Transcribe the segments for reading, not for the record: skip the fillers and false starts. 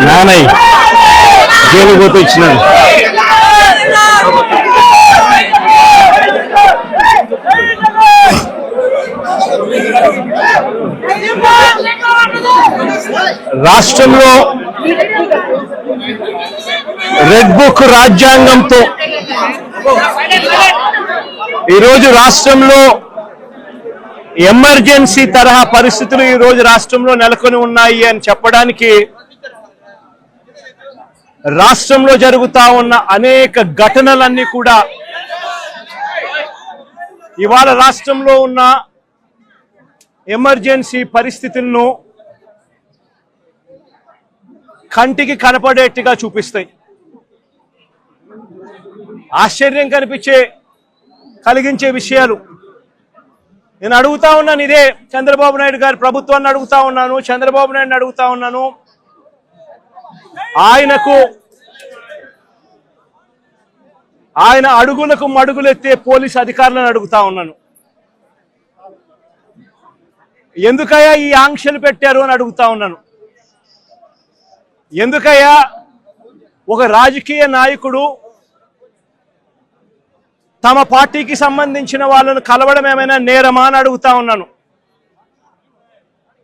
Nanayya jail పోతే ఇచ్చినాడు. రాష్ట్రంలో రెడ్ బుక్ రాజ్యాంగంతో ఈరోజు రాష్ట్రంలో ఎమర్జెన్సీ తరహా పరిస్థితులు ఈరోజు రాష్ట్రంలో నెలకొని ఉన్నాయి అని చెప్పడానికి రాష్ట్రంలో జరుగుతా ఉన్న అనేక ఘటనలన్నీ కూడా ఇవాళ రాష్ట్రంలో ఉన్న ఎమర్జెన్సీ పరిస్థితులను కంటికి కనపడేట్టుగా చూపిస్తాయి. ఆశ్చర్యం కలిగించే విషయాలు నేను అడుగుతా ఉన్నాను. ఇదే చంద్రబాబు నాయుడు గారి ప్రభుత్వాన్ని అడుగుతా ఉన్నాను, చంద్రబాబు నాయుడుని అడుగుతా ఉన్నాను. ఆయన అడుగులకు మడుగులెత్తే పోలీసు అధికారులను అడుగుతా ఉన్నాను. ఎందుకయ్యా ఈ ఆంక్షలు పెట్టారు అని అడుగుతా ఉన్నాను. ఎందుకయ్యా ఒక రాజకీయ నాయకుడు తమ పార్టీకి సంబంధించిన వాళ్ళను కలవడం ఏమైనా నేరమా అని అడుగుతా ఉన్నాను.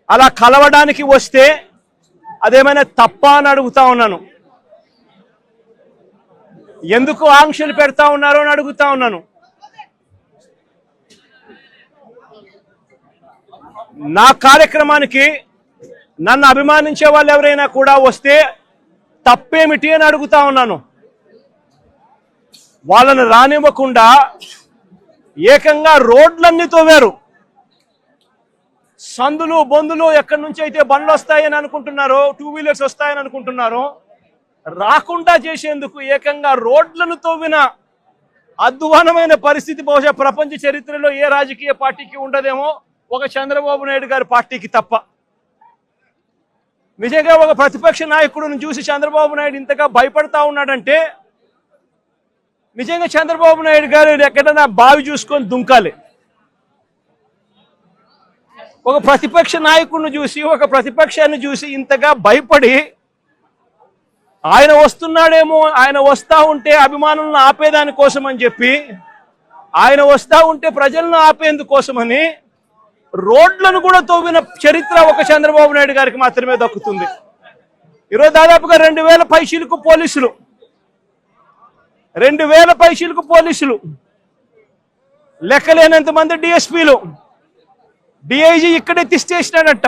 అలా కలవడానికి వస్తే అదేమైనా తప్ప అని అడుగుతా ఉన్నాను. ఎందుకు ఆంక్షలు పెడతా ఉన్నారు అని అడుగుతా ఉన్నాను. నా కార్యక్రమానికి నన్ను అభిమానించే వాళ్ళు ఎవరైనా కూడా వస్తే తప్పేమిటి అని అడుగుతా ఉన్నాను. వాళ్ళని రానివ్వకుండా ఏకంగా రోడ్లన్నీ తోవారు. సందులు బొందులు ఎక్కడి నుంచి అయితే బండ్లు వస్తాయని అనుకుంటున్నారో, 2 వీలర్స్ వస్తాయని అనుకుంటున్నారో రాకుండా చేసేందుకు ఏకంగా రోడ్లను తవ్విన అధ్వానమైన పరిస్థితి బహుశా ప్రపంచ చరిత్రలో ఏ రాజకీయ పార్టీకి ఉండదేమో, ఒక చంద్రబాబు నాయుడు గారి పార్టీకి తప్ప. నిజంగా ఒక ప్రతిపక్ష నాయకుడిని చూసి చంద్రబాబు నాయుడు ఇంతగా భయపడతా ఉన్నాడంటే నిజంగా చంద్రబాబు నాయుడు గారు ఎక్కడైనా బావి చూసుకొని దుంకాలి. ఒక ప్రతిపక్ష నాయకుడిని చూసి, ఒక ప్రతిపక్షాన్ని చూసి ఇంతగా భయపడి ఆయన వస్తున్నాడేమో, ఆయన వస్తా ఉంటే అభిమానులను ఆపేదాని కోసం అని చెప్పి, ఆయన వస్తా ఉంటే ప్రజలను ఆపేందుకోసమని రోడ్లను కూడా తవ్విన చరిత్ర ఒక చంద్రబాబు నాయుడు గారికి మాత్రమే దక్కుతుంది. ఈరోజు దాదాపుగా 2000 పైచీలకు పోలీసులు, 2000 పైచీలకు పోలీసులు, లెక్కలేనంత మంది డిఎస్పీలు, డిఐజీ ఇక్కడే తిష్టేసినాడట.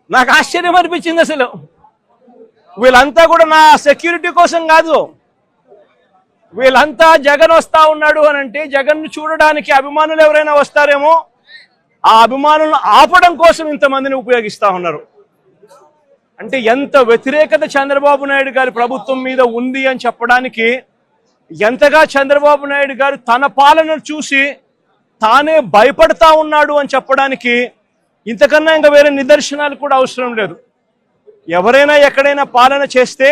నాకు ఆశ్చర్యం అనిపించింది. అసలు వీళ్ళంతా కూడా నా సెక్యూరిటీ కోసం కాదు, వీళ్ళంతా జగన్ వస్తా ఉన్నాడు అని అంటే జగన్ను చూడడానికి అభిమానులు ఎవరైనా వస్తారేమో, ఆ అభిమానులను ఆపడం కోసం ఇంతమందిని ఉపయోగిస్తా ఉన్నారు. అంటే ఎంత వ్యతిరేకత చంద్రబాబు నాయుడు గారి ప్రభుత్వం మీద ఉంది అని చెప్పడానికి, ఎంతగా చంద్రబాబు నాయుడు గారు తన పాలనను చూసి తానే భయపడతా ఉన్నాడు అని చెప్పడానికి ఇంతకన్నా ఇంకా వేరే నిదర్శనాలు కూడా అవసరం లేదు. ఎవరైనా ఎక్కడైనా పాలన చేస్తే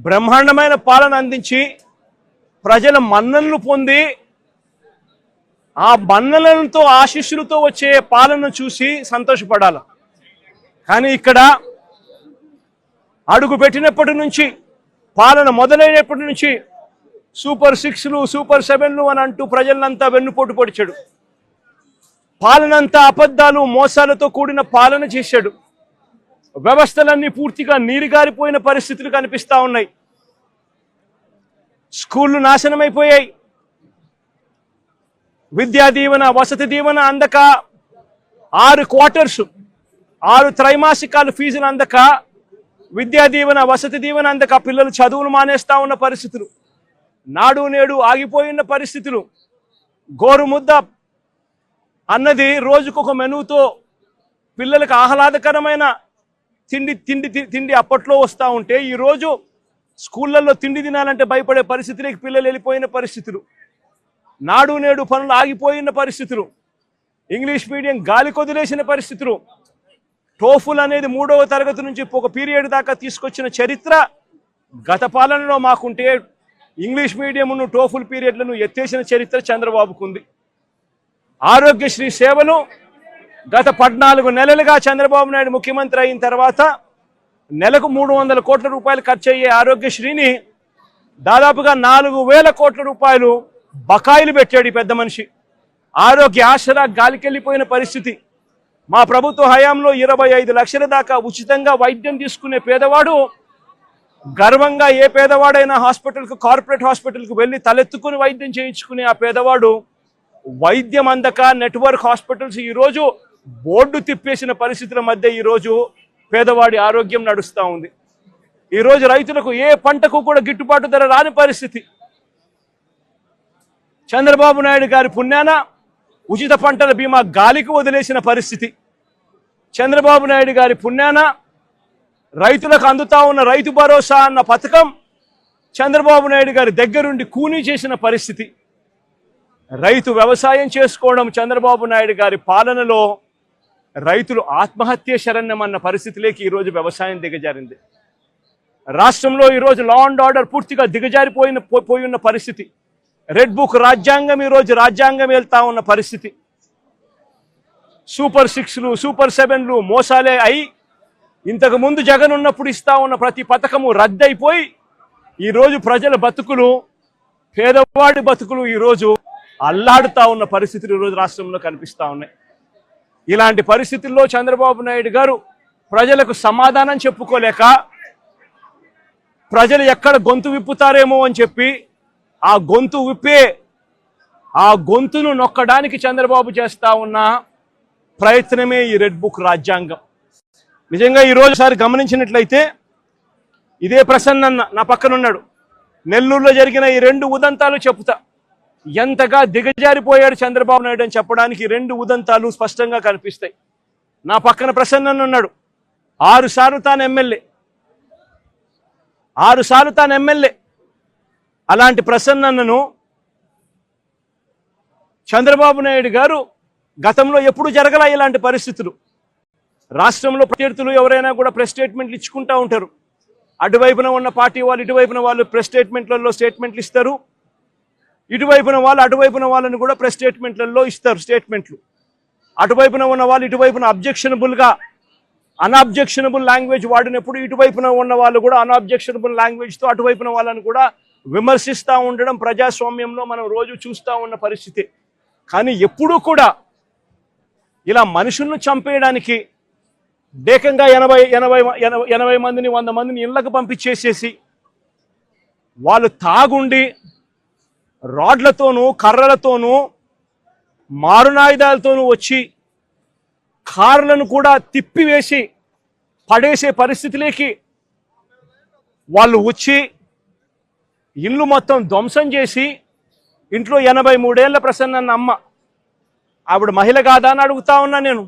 బ్రహ్మాండమైన పాలన అందించి ప్రజల మన్ననలు పొంది ఆ మన్ననలతో ఆశీస్సులతో వచ్చే పాలన చూసి సంతోషపడాలి. కానీ ఇక్కడ అడుగు పెట్టినప్పటి నుంచి, పాలన మొదలైనప్పటి నుంచి సూపర్ 6లు, సూపర్ 7లు అని అంటూ ప్రజలంతా వెన్నుపోటు పొడిచాడు. పాలనంతా అబద్ధాలు, మోసాలతో కూడిన పాలన చేశాడు. వ్యవస్థలన్నీ పూర్తిగా నీరుగారిపోయిన పరిస్థితులు కనిపిస్తా ఉన్నాయి. స్కూళ్లు నాశనమైపోయాయి. విద్యా దీవెన, వసతి దీవెన అందక 6 క్వార్టర్స్, 6 త్రైమాసికాలు ఫీజులు అందక, విద్యా దీవెన, వసతి దీవెన అందక పిల్లలు చదువులు మానేస్తా ఉన్న పరిస్థితులు, నాడు నేడు ఆగిపోయిన పరిస్థితులు, గోరుముద్ద అన్నది రోజుకొక మెనూతో పిల్లలకు ఆహ్లాదకరమైన తిండి అప్పట్లో వస్తూ ఉంటే ఈరోజు స్కూళ్ళల్లో తిండి తినాలంటే భయపడే పరిస్థితులకి పిల్లలు వెళ్ళిపోయిన పరిస్థితులు, నాడు నేడు పనులు ఆగిపోయిన పరిస్థితులు, ఇంగ్లీష్ మీడియం గాలి కొదిలేసిన పరిస్థితులు, టోఫుల్ అనేది 3వ తరగతి నుంచి ఒక పీరియడ్ దాకా తీసుకొచ్చిన చరిత్ర గత పాలనలో మాకుంటే, ఇంగ్లీష్ మీడియంను టోఫుల్ పీరియడ్లను ఎత్తేసిన చరిత్ర చంద్రబాబుకు ఉంది. ఆరోగ్యశ్రీ సేవలు గత 14 నెలలుగా చంద్రబాబు నాయుడు ముఖ్యమంత్రి అయిన తర్వాత నెలకు 300 కోట్ల రూపాయలు ఖర్చు అయ్యే ఆరోగ్యశ్రీని దాదాపుగా 4,000 కోట్ల రూపాయలు బకాయిలు పెట్టాడు ఈ పెద్ద మనిషి. ఆరోగ్య ఆసరా గాలికెళ్ళిపోయిన పరిస్థితి. మా ప్రభుత్వ హయాంలో 25 లక్షల దాకా ఉచితంగా వైద్యం తీసుకునే పేదవాడు గర్వంగా, ఏ పేదవాడైనా హాస్పిటల్కు, కార్పొరేట్ హాస్పిటల్కు వెళ్ళి తలెత్తుకుని వైద్యం చేయించుకునే ఆ పేదవాడు వైద్యం అందక నెట్వర్క్ హాస్పిటల్స్ ఈరోజు బోర్డు తిప్పేసిన పరిస్థితుల మధ్య ఈరోజు పేదవాడి ఆరోగ్యం నడుస్తూ ఉంది. ఈరోజు రైతులకు ఏ పంటకు కూడా గిట్టుబాటు ధర రాని పరిస్థితి. చంద్రబాబు నాయుడు గారి పుణ్యాన ఉచిత పంటల బీమా గాలికి వదిలేసిన పరిస్థితి. చంద్రబాబు నాయుడు గారి పుణ్యాన రైతులకు అందుతా ఉన్న రైతు భరోసా అన్న పథకం చంద్రబాబు నాయుడు గారి దగ్గరుండి కూనీ చేసిన పరిస్థితి. రైతు వ్యవసాయం చేసుకోవడం చంద్రబాబు నాయుడు గారి పాలనలో రైతులు ఆత్మహత్య శరణ్యమన్న పరిస్థితిలోకి ఈరోజు వ్యవసాయం దిగజారింది. రాష్ట్రంలో ఈరోజు లా అండ్ ఆర్డర్ పూర్తిగా పోయిన పరిస్థితి. రెడ్ బుక్ రాజ్యాంగం ఈరోజు రాజ్యాంగం వెళ్తా ఉన్న పరిస్థితి. సూపర్ 6లు, సూపర్ 7లు మోసాలే అయి ఇంతకు ముందు జగన్ ఉన్నప్పుడు ఇస్తా ఉన్న ప్రతి పథకము రద్దయిపోయి ఈరోజు ప్రజల బతుకులు, పేదవాడి బతుకులు ఈరోజు అల్లాడుతా ఉన్న పరిస్థితులు ఈరోజు రాష్ట్రంలో కనిపిస్తూ ఉన్నాయి. ఇలాంటి పరిస్థితుల్లో చంద్రబాబు నాయుడు గారు ప్రజలకు సమాధానం చెప్పుకోలేక, ప్రజలు ఎక్కడ గొంతు విప్పుతారేమో అని చెప్పి ఆ గొంతును నొక్కడానికి చంద్రబాబు చేస్తా ఉన్న ప్రయత్నమే ఈ రెడ్ బుక్ రాజ్యాంగం. నిజంగా ఈరోజుసారి గమనించినట్లయితే ఇదే ప్రసన్న నా పక్కనున్నాడు. నెల్లూరులో జరిగిన ఈ 2 ఉదంతాలు చెప్తా. ఎంతగా దిగజారిపోయాడు చంద్రబాబు నాయుడు అని చెప్పడానికి 2 ఉదంతాలు స్పష్టంగా కనిపిస్తాయి. నా పక్కన ప్రసన్న ఉన్నాడు. 6 సార్లు తాను ఎమ్మెల్యే. అలాంటి ప్రసన్నను చంద్రబాబు నాయుడు గారు గతంలో ఎప్పుడు జరగల ఇలాంటి పరిస్థితులు. రాష్ట్రంలో ప్రత్యర్థులు ఎవరైనా కూడా ప్రెస్ స్టేట్మెంట్లు ఇచ్చుకుంటూ ఉంటారు. అటువైపున ఉన్న పార్టీ వాళ్ళు, ఇటువైపున వాళ్ళు ప్రెస్ స్టేట్మెంట్లలో స్టేట్మెంట్లు ఇస్తారు. ఇటువైపున వాళ్ళు అటువైపున వాళ్ళని కూడా ప్రెస్ స్టేట్మెంట్లలో ఇస్తారు స్టేట్మెంట్లు. అటువైపున ఉన్న వాళ్ళు ఇటువైపున అన్అబ్జెక్షనబుల్ లాంగ్వేజ్ వాడినప్పుడు ఇటువైపున ఉన్న వాళ్ళు కూడా అన్అబ్జెక్షనబుల్ లాంగ్వేజ్తో అటువైపున వాళ్ళని కూడా విమర్శిస్తూ ఉండడం ప్రజాస్వామ్యంలో మనం రోజు చూస్తూ ఉన్న పరిస్థితి. కానీ ఎప్పుడూ కూడా ఇలా మనుషులను చంపేయడానికి ఏకంగా 80 మందిని 100 మందిని ఇళ్లకు పంపించేసేసి వాళ్ళు తాగుండి రాడ్లతోనూ కర్రలతోనూ మారునాయుధాలతోనూ వచ్చి కార్లను కూడా తిప్పివేసి పడేసే పరిస్థితిలోకి వాళ్ళు వచ్చి ఇల్లు మొత్తం ధ్వంసం చేసి ఇంట్లో 83 ఏళ్ల ప్రసన్న అమ్మ, ఆవిడ మహిళ కాదా అని అడుగుతా ఉన్నా నేను.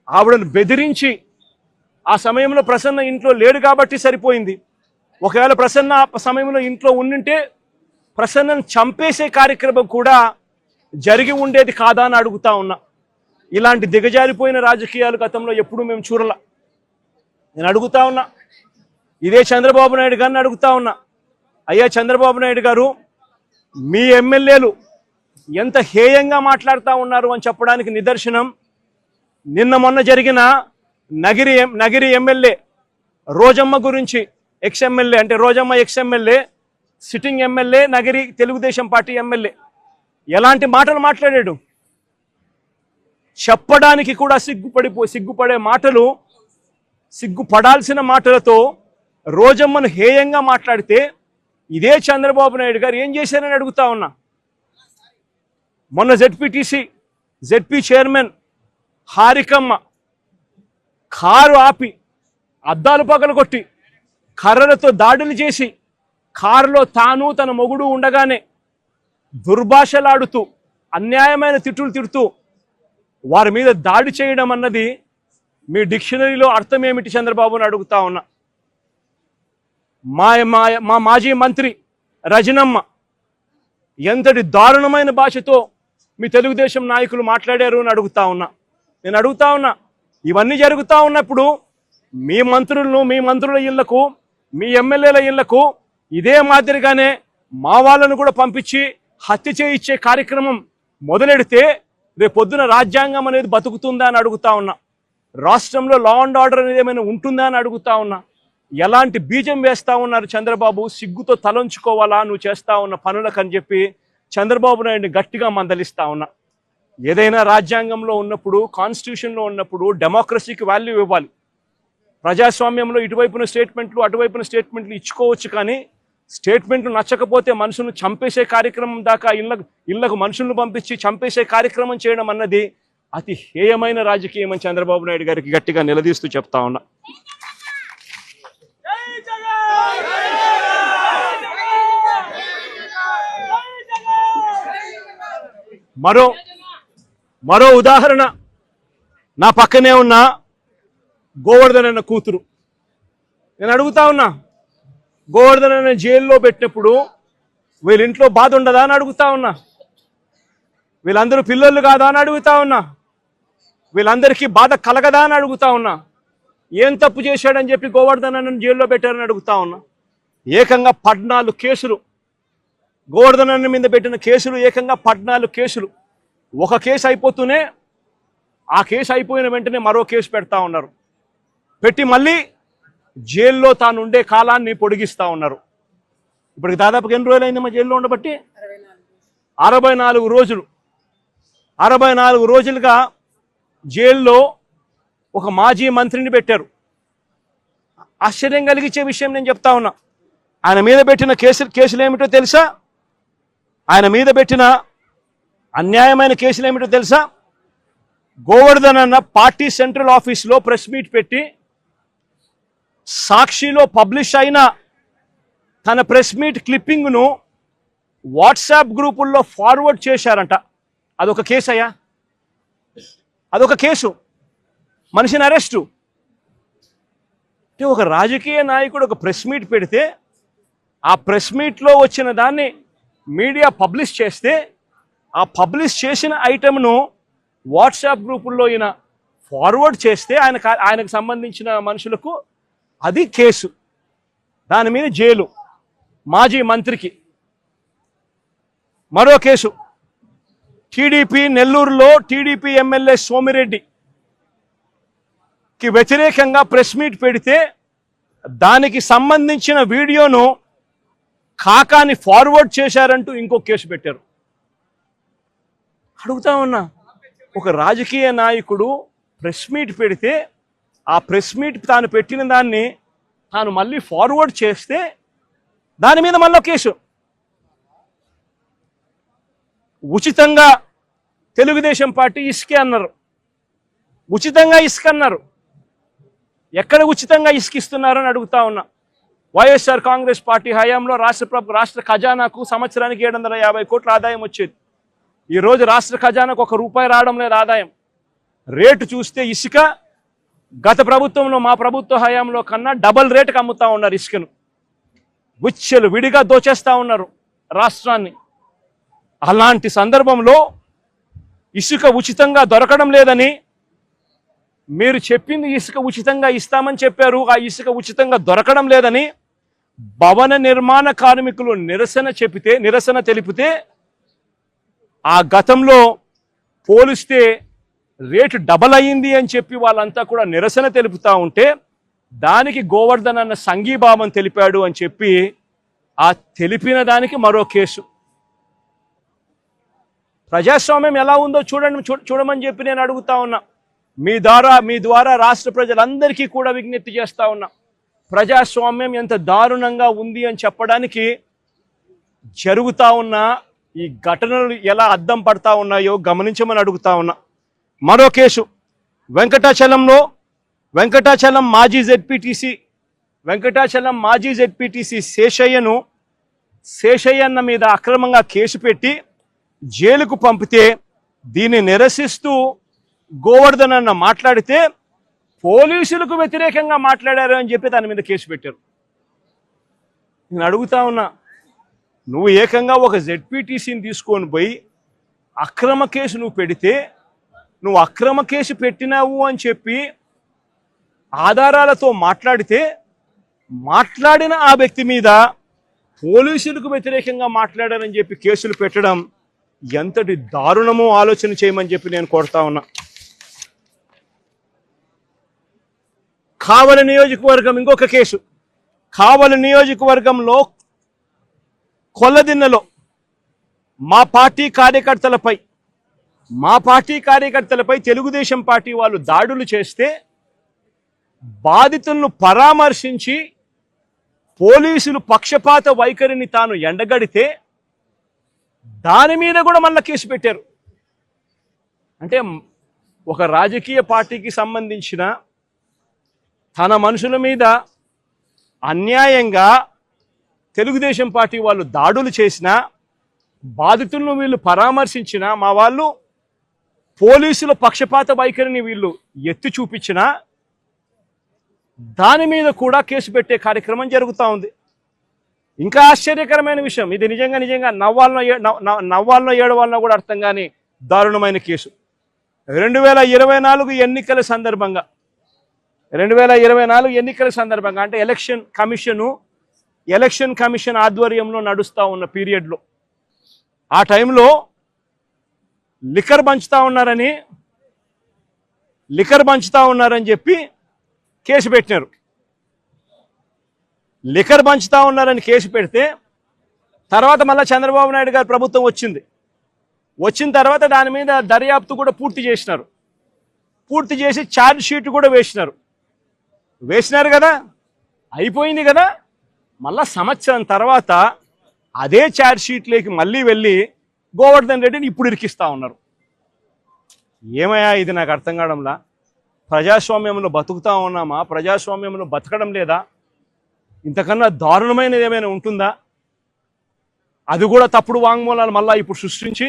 ఆవిడను బెదిరించి, ఆ సమయంలో ప్రసన్న ఇంట్లో లేడు కాబట్టి సరిపోయింది. ఒకవేళ ప్రసన్న ఆ సమయంలో ఇంట్లో ఉండింటే ప్రసన్నను చంపేసే కార్యక్రమం కూడా జరిగి ఉండేది కాదా అని అడుగుతా ఉన్నా. ఇలాంటి దిగజారిపోయిన రాజకీయాలు గతంలో ఎప్పుడూ మేము చూడాల. నేను అడుగుతా ఉన్నా, ఇదే చంద్రబాబు నాయుడు గారిని అడుగుతా ఉన్నా, అయ్యా చంద్రబాబు నాయుడు గారు, మీ ఎమ్మెల్యేలు ఎంత హేయంగా మాట్లాడుతూ ఉన్నారు అని చెప్పడానికి నిదర్శనం మొన్న జరిగిన నగిరి ఎమ్మెల్యే రోజమ్మ గురించి, ఎక్స్ఎమ్మెల్యే అంటే Rojamma ex MLA, sitting MLA, Nagari Telugu Desam party MLA ఎలాంటి మాటలు మాట్లాడాడు. చెప్పడానికి కూడా సిగ్గుపడే మాటలు, సిగ్గుపడాల్సిన మాటలతో రోజమ్మను హేయంగా మాట్లాడితే ఇదే చంద్రబాబు నాయుడు గారు ఏం చేశారని అడుగుతా ఉన్నా. మొన్న జెడ్పీ చైర్మన్ హారికమ్మ కారు ఆపి అద్దాలు పగలగొట్టి కర్రలతో దాడులు చేసి కారులో తాను తన మొగుడు ఉండగానే దుర్భాషలాడుతూ అన్యాయమైన తిట్టులు తిడుతూ వారి మీద దాడి చేయడం అన్నది మీ డిక్షనరీలో అర్థం ఏమిటి చంద్రబాబుని అడుగుతా ఉన్నా. మా మాజీ మంత్రి రజనమ్మ ఎంతటి దారుణమైన భాషతో మీ తెలుగుదేశం నాయకులు మాట్లాడారు అని అడుగుతా ఉన్నా. నేను అడుగుతా ఉన్నా, ఇవన్నీ జరుగుతూ ఉన్నప్పుడు మీ మంత్రుల ఇళ్లకు, మీ ఎమ్మెల్యేల ఇళ్లకు ఇదే మాదిరిగానే మా వాళ్ళను కూడా పంపించి హత్య చేయించే కార్యక్రమం మొదలెడితే రేపొద్దున రాజ్యాంగం అనేది బతుకుతుందా అని అడుగుతా ఉన్నా. రాష్ట్రంలో లా అండ్ ఆర్డర్ అనేది ఏమైనా ఉంటుందా అని అడుగుతా ఉన్నా. ఎలాంటి బీజం వేస్తా ఉన్నారు చంద్రబాబు? సిగ్గుతో తలంచుకోవాలా నువ్వు చేస్తా ఉన్న పనులకు అని చెప్పి చంద్రబాబు నాయుడిని గట్టిగా మందలిస్తా ఉన్నా. ఏదైనా రాజ్యాంగంలో ఉన్నప్పుడు, కాన్స్టిట్యూషన్లో ఉన్నప్పుడు డెమోక్రసీకి వాల్యూ ఇవ్వాలి. ప్రజాస్వామ్యంలో ఇటువైపున స్టేట్మెంట్లు అటువైపున స్టేట్మెంట్లు ఇచ్చుకోవచ్చు, కానీ స్టేట్మెంట్లు నచ్చకపోతే మనుషులను చంపేసే కార్యక్రమం దాకా ఇళ్లకు మనుషులను పంపించి చంపేసే కార్యక్రమం చేయడం అన్నది అతి హేయమైన రాజకీయం అని చంద్రబాబు నాయుడు గారికి గట్టిగా నిలదీస్తూ చెప్తా ఉన్నా. మరో ఉదాహరణ, నా పక్కనే ఉన్న గోవర్ధన్ అన్న కూతురు. నేను అడుగుతా ఉన్నా, గోవర్ధన్ అన్న జైల్లో పెట్టినప్పుడు వీళ్ళ ఇంట్లో బాధ ఉండదా అని అడుగుతా ఉన్నా. వీళ్ళందరూ పిల్లలు కాదా అని అడుగుతా ఉన్నా. వీళ్ళందరికీ బాధ కలగదా అని అడుగుతా ఉన్నా. ఏం తప్పు చేశాడని చెప్పి గోవర్ధన్ అన్నను జైల్లో పెట్టారని అడుగుతా ఉన్నా. ఏకంగా 14 కేసులు, గోవర్ధన్ అన్న మీద పెట్టిన కేసులు ఏకంగా 14 కేసులు. ఒక కేసు అయిపోతూనే ఆ కేసు అయిపోయిన వెంటనే మరో కేసు పెడతా ఉన్నారు. పెట్టి మళ్ళీ జైల్లో తాను ఉండే కాలాన్ని పొడిగిస్తూ ఉన్నారు. ఇప్పటికి దాదాపుగా ఎన్ని రోజులు అయిందమ్మా జైల్లో ఉండబట్టి? 64 రోజులు. 64 రోజులుగా జైల్లో ఒక మాజీ మంత్రిని పెట్టారు. ఆశ్చర్యం కలిగించే విషయం నేను చెప్తా ఉన్నా. ఆయన మీద పెట్టిన కేసులు ఏమిటో తెలుసా? ఆయన మీద పెట్టిన అన్యాయమైన కేసులు ఏమిటో తెలుసా? గోవర్ధన్ అన్న పార్టీ సెంట్రల్ ఆఫీస్లో ప్రెస్ మీట్ పెట్టి సాక్షిలో పబ్లిష్ అయిన తన ప్రెస్ మీట్ క్లిప్పింగ్ను వాట్సాప్ గ్రూపుల్లో ఫార్వర్డ్ చేశారంట. అదొక కేసు అయ్యా, అదొక కేసు. మనిషిని అరెస్టు. అంటే ఒక రాజకీయ నాయకుడు ఒక ప్రెస్ మీట్ పెడితే ఆ ప్రెస్ మీట్లో వచ్చిన దాన్ని మీడియా పబ్లిష్ చేస్తే ఆ పబ్లిష్ చేసిన ఐటమ్ను వాట్సాప్ గ్రూపుల్లో ఈయన ఫార్వర్డ్ చేస్తే ఆయనకు సంబంధించిన మనుషులకు అది కేసు. దాని మీద జైలు. మాజీ మంత్రికి మరో కేసు. టీడీపీ నెల్లూరులో టీడీపీ ఎమ్మెల్యే సోమిరెడ్డికి వ్యతిరేకంగా ప్రెస్ మీట్ పెడితే దానికి సంబంధించిన వీడియోను కాకాని ఫార్వర్డ్ చేశారంటూ ఇంకో కేసు పెట్టారు. అడుగుతా ఉన్నా, ఒక రాజకీయ నాయకుడు ప్రెస్ మీట్ పెడితే ఆ ప్రెస్ మీట్ తాను పెట్టిన దాన్ని తాను మళ్ళీ ఫార్వర్డ్ చేస్తే దాని మీద మళ్ళీ కేసు. ఉచితంగా తెలుగుదేశం పార్టీ ఇసుకే అన్నారు. ఉచితంగా ఇసుక అన్నారు. ఎక్కడ ఉచితంగా ఇసుకిస్తున్నారని అడుగుతా ఉన్నా. వైఎస్ఆర్ కాంగ్రెస్ పార్టీ హయాంలో రాష్ట్ర ఖజానాకు సంవత్సరానికి 750 కోట్ల ఆదాయం వచ్చేది. ఈరోజు రాష్ట్ర ఖజానాకు ₹1 రావడం లేదు ఆదాయం. రేటు చూస్తే ఇసుక గత ప్రభుత్వంలో, మా ప్రభుత్వ హయాంలో కన్నా డబల్ రేటుకి అమ్ముతా ఉన్నారు ఇసుకను. విచ్చలు విడిగా దోచేస్తా ఉన్నారు రాష్ట్రాన్ని. అలాంటి సందర్భంలో ఇసుక ఉచితంగా దొరకడం లేదని, మీరు చెప్పింది ఇసుక ఉచితంగా ఇస్తామని చెప్పారు, ఆ ఇసుక ఉచితంగా దొరకడం లేదని భవన నిర్మాణ కార్మికులు నిరసన తెలిపితే ఆ గతంలో పోలిస్తే రేటు డబల్ అయ్యింది అని చెప్పి వాళ్ళంతా కూడా నిరసన తెలుపుతా ఉంటే దానికి గోవర్ధన్ అన్న సంఘీభావం తెలిపాడు అని చెప్పి ఆ తెలిపిన దానికి మరో కేసు. ప్రజాస్వామ్యం ఎలా ఉందో చూడమని చెప్పి నేను అడుగుతా ఉన్నా. మీ ద్వారా రాష్ట్ర ప్రజలందరికీ కూడా విజ్ఞప్తి చేస్తా ఉన్నా. ప్రజాస్వామ్యం ఎంత దారుణంగా ఉంది అని చెప్పడానికి జరుగుతా ఉన్న ఈ ఘటనలు ఎలా అద్దం పడతా ఉన్నాయో గమనించమని అడుగుతా ఉన్నా. మరో కేసు, వెంకటాచలం మాజీ జెడ్పీటీసీ శేషయ్యన్న మీద అక్రమంగా కేసు పెట్టి జైలుకు పంపితే దీన్ని నిరసిస్తూ గోవర్ధన్ అన్న మాట్లాడితే పోలీసులకు వ్యతిరేకంగా మాట్లాడారు అని చెప్పి దాని మీద కేసు పెట్టారు. నేను అడుగుతా ఉన్నా, నువ్వు ఏకంగా ఒక జెడ్పీటీసీని తీసుకొని పోయి అక్రమ కేసు నువ్వు పెడితే నువ్వు అక్రమ కేసు పెట్టినావు అని చెప్పి ఆధారాలతో మాట్లాడిన ఆ వ్యక్తి మీద పోలీసులకు వ్యతిరేకంగా మాట్లాడారని చెప్పి కేసులు పెట్టడం ఎంతటి దారుణమో ఆలోచన చేయమని చెప్పి నేను కోరుతా ఉన్నా. కావలి నియోజకవర్గం ఇంకొక కేసు. కావలి నియోజకవర్గంలో కొల్లదిన్నెలో మా పార్టీ కార్యకర్తలపై తెలుగుదేశం పార్టీ వాళ్ళు దాడులు చేస్తే బాధితులను పరామర్శించి పోలీసులు పక్షపాత వైఖరిని తాను ఎండగడితే దాని మీద కూడా మళ్ళా కేసు పెట్టారు. అంటే ఒక రాజకీయ పార్టీకి సంబంధించిన తన మనుషుల మీద అన్యాయంగా తెలుగుదేశం పార్టీ వాళ్ళు దాడులు చేసినా, బాధితులను వీళ్ళు పరామర్శించినా, మా వాళ్ళు పోలీసుల పక్షపాత వైఖరిని వీళ్ళు ఎత్తి చూపించినా దాని మీద కూడా కేసు పెట్టే కార్యక్రమం జరుగుతూ ఉంది. ఇంకా ఆశ్చర్యకరమైన విషయం, ఇది నిజంగా నవ్వాలనో ఏడవాలనో కూడా అర్థం కాని దారుణమైన కేసు. 2024 ఎన్నికల సందర్భంగా అంటే ఎలక్షన్ కమిషన్ ఆధ్వర్యంలో నడుస్తూ ఉన్న పీరియడ్లో ఆ టైంలో లిక్కర్ పంచుతా ఉన్నారని చెప్పి కేసు పెట్టినారు. లిక్కర్ పంచుతా ఉన్నారని కేసు పెడితే తర్వాత మళ్ళీ చంద్రబాబు నాయుడు గారి ప్రభుత్వం వచ్చిన తర్వాత దాని మీద దర్యాప్తు కూడా పూర్తి చేసి ఛార్జ్ షీట్ కూడా వేసినారు కదా, అయిపోయింది కదా. మళ్ళా సంవత్సరం తర్వాత అదే ఛార్జ్ షీట్లోకి మళ్ళీ వెళ్ళి గోవర్ధన్ రెడ్డిని ఇప్పుడు ఇరికిస్తా ఉన్నారు. ఏమయ్యా ఇది నాకు అర్థం కావడంలా. ప్రజాస్వామ్యంలో బతుకుతా ఉన్నామా? ప్రజాస్వామ్యంలో బతకడం లేదా? ఇంతకన్నా దారుణమైనది ఏమైనా ఉంటుందా? అది కూడా తప్పుడు వాంగ్మూలాలు మళ్ళీ ఇప్పుడు సృష్టించి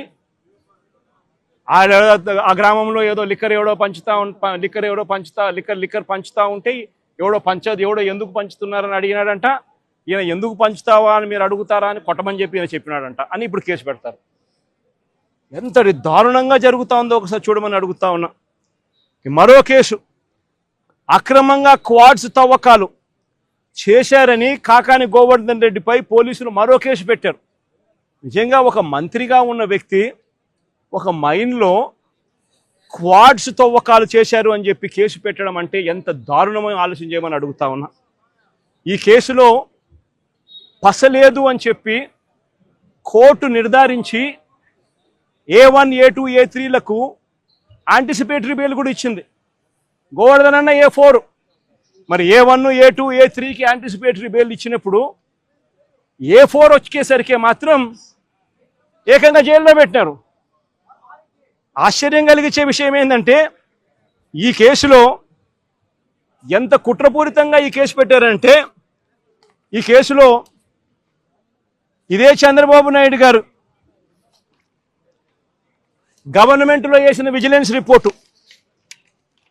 ఆ గ్రామంలో ఏదో లిక్కర్ పంచుతా ఉంటే ఎవడో ఎందుకు పంచుతున్నారని అడిగినాడంట. ఈయన ఎందుకు పంచుతావా అని మీరు అడుగుతారా అని కొట్టమని చెప్పి ఈయన చెప్పినాడంట అని ఇప్పుడు కేసు పెడతారు. ఎంతటి దారుణంగా జరుగుతూ ఉందో ఒకసారి చూడమని అడుగుతా ఉన్నా. మరో కేసు, అక్రమంగా క్వాడ్స్ తవ్వకాలు చేశారని కాకాని గోవర్ధన్ రెడ్డిపై పోలీసులు మరో కేసు పెట్టారు. నిజంగా ఒక మంత్రిగా ఉన్న వ్యక్తి ఒక మైన్లో క్వాడ్స్ తవ్వకాలు చేశారు అని చెప్పి కేసు పెట్టడం అంటే ఎంత దారుణమైన ఆలోచన చేయమని అడుగుతా ఉన్నా. ఈ కేసులో పసలేదు అని చెప్పి కోర్టు నిర్ధారించి A1, A2, A3లకు యాంటిసిపేటరీ బెయిల్ కూడా ఇచ్చింది. గోవర్ధన్ అన్న A4, మరి A1, A2, A3కి యాంటిసిపేటరీ బెయిల్ ఇచ్చినప్పుడు A4 వచ్చేసరికి మాత్రం ఏకంగా జైల్లో పెట్టినారు. ఆశ్చర్యం కలిగించే విషయం ఏంటంటే ఈ కేసులో ఎంత కుట్రపూరితంగా ఈ కేసు పెట్టారంటే, ఈ కేసులో ఇదే చంద్రబాబు నాయుడు గారు గవర్నమెంట్లో వేసిన విజిలెన్స్ రిపోర్టు,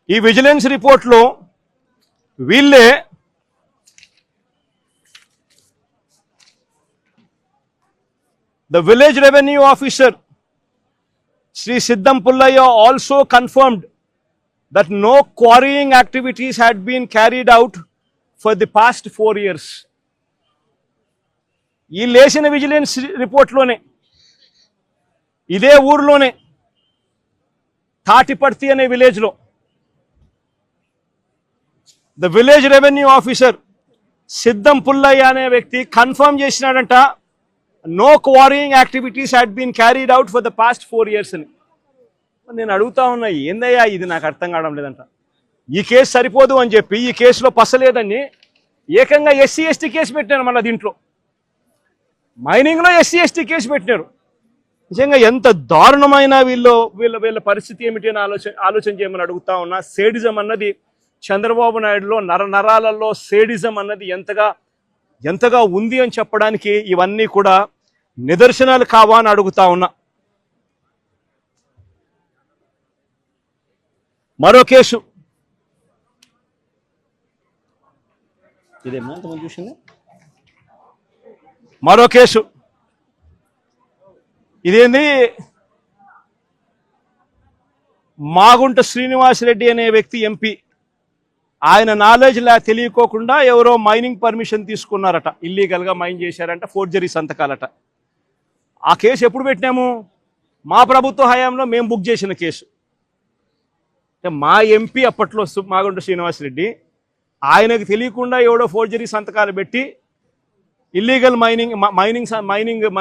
ఈ విజిలెన్స్ రిపోర్ట్లో వీళ్ళే the village revenue officer Sri Siddam Pullaya also confirmed that no quarrying activities had been carried out for the past 4 years. ఈ లేచిన విజిలెన్స్ రిపోర్ట్లోనే ఇదే ఊర్లోనే తాటిపర్తి అనే విలేజ్లో ద విలేజ్ రెవెన్యూ ఆఫీసర్ సిద్ధం పుల్లయ్య అనే వ్యక్తి కన్ఫర్మ్ చేసినాడంట, no quarrying activities had been carried out for the past 4 years అని. నేను అడుగుతా ఉన్నా, ఏందయ్యా ఇది నాకు అర్థం కావడం లేదంట. ఈ కేసు సరిపోదు అని చెప్పి ఈ కేసులో పసలేదని ఏకంగా SC ST కేసు పెట్టినారు. మళ్ళీ దీంట్లో మైనింగ్లో SC ST కేసు పెట్టినారు. నిజంగా ఎంత దారుణమైన వీళ్ళ పరిస్థితి ఏమిటి అని ఆలోచన చేయమని అడుగుతా ఉన్నా. సేడిజం అన్నది చంద్రబాబు నాయుడులో నరాలలో సేడిజం అన్నది ఎంతగా ఉంది అని చెప్పడానికి ఇవన్నీ కూడా నిదర్శనాలు కావా అని అడుగుతా ఉన్నా. మరో కేసు, ఇదేంది మాగుంట శ్రీనివాసరెడ్డి అనే వ్యక్తి ఎంపీ, ఆయన నాలెడ్జ్ తెలియకోకుండా ఎవరో మైనింగ్ పర్మిషన్ తీసుకున్నారట, ఇల్లీగల్గా మైన్ చేశారంట, ఫోర్జరీ సంతకాలట. ఆ కేసు ఎప్పుడు పెట్టినాము? మా ప్రభుత్వ హయాంలో మేము బుక్ చేసిన కేసు. మా ఎంపీ అప్పట్లో మాగుంట శ్రీనివాసరెడ్డి, ఆయనకు తెలియకుండా ఎవడో ఫోర్జరీ సంతకాలు పెట్టి ఇల్లీగల్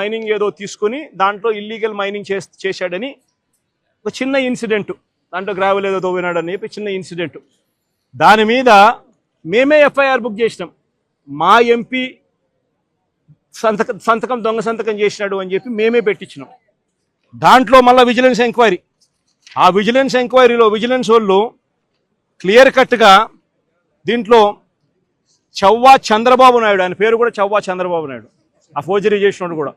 మైనింగ్ ఏదో తీసుకుని దాంట్లో ఇల్లీగల్ మైనింగ్ చేశాడని ఒక చిన్న ఇన్సిడెంట్, దాంట్లో గ్రావెల్ ఏదో తవ్వినాడని చెప్పి చిన్న ఇన్సిడెంట్, దాని మీద మేమే ఎఫ్ఐఆర్ బుక్ చేసినాం. మా ఎంపీ సంతకం దొంగ సంతకం చేసినాడు అని చెప్పి మేమే పెట్టించినాం. దాంట్లో మళ్ళీ విజిలెన్స్ ఎంక్వైరీ, ఆ విజిలెన్స్ ఎంక్వైరీలో విజిలెన్స్ వాళ్ళు క్లియర్ కట్గా దీంట్లో చవ్వా చంద్రబాబు నాయుడు, ఆయన పేరు కూడా చవ్వా చంద్రబాబు నాయుడు, ఆ ఫోర్జరీ చేసినాడు కూడా,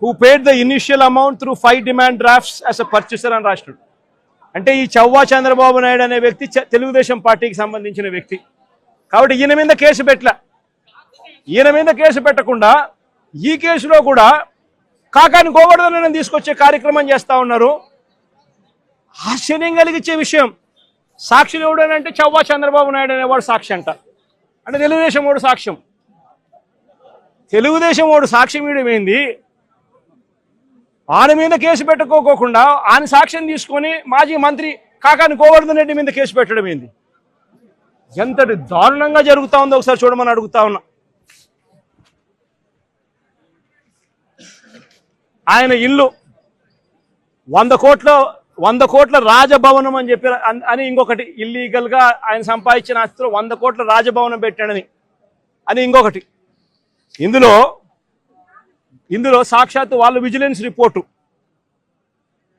who paid the initial amount through 5 demand drafts as a purchaser అని రాష్ట్రుడు. అంటే ఈ చవ్వా చంద్రబాబు నాయుడు అనే వ్యక్తి తెలుగుదేశం పార్టీకి సంబంధించిన వ్యక్తి కాబట్టి ఈయన మీద కేసు పెట్టలే. ఈయన మీద కేసు పెట్టకుండా ఈ కేసులో కూడా కాకాని గోవర్ధన్ తీసుకొచ్చే కార్యక్రమం చేస్తా ఉన్నారు. ఆశ్చర్యం కలిగించే విషయం, సాక్షులు ఎవడనంటే చవ్వా చంద్రబాబు నాయుడు అనేవాడు సాక్షి అంట. అంటే తెలుగుదేశం వాడు సాక్ష్యం, తెలుగుదేశం వాడు సాక్ష్యం ఇవ్వడమేంది? ఆయన మీద కేసు పెట్టుకోకుండా ఆయన సాక్ష్యం తీసుకొని మాజీ మంత్రి కాకాని గోవర్ధన్ రెడ్డి మీద కేసు పెట్టడం ఏంది? ఎంతటి దారుణంగా జరుగుతా ఉందో ఒకసారి చూడమని అడుగుతా ఉన్నా. ఆయన ఇల్లు 100 కోట్ల రాజభవనం అని చెప్పి అని ఇంకొకటి, ఇల్లీగల్గా ఆయన సంపాదించిన ఆస్తిలో 100 కోట్ల రాజభవనం పెట్టాడని అని ఇంకొకటి. ఇందులో సాక్షాత్తు వాళ్ళు విజిలెన్స్ రిపోర్టు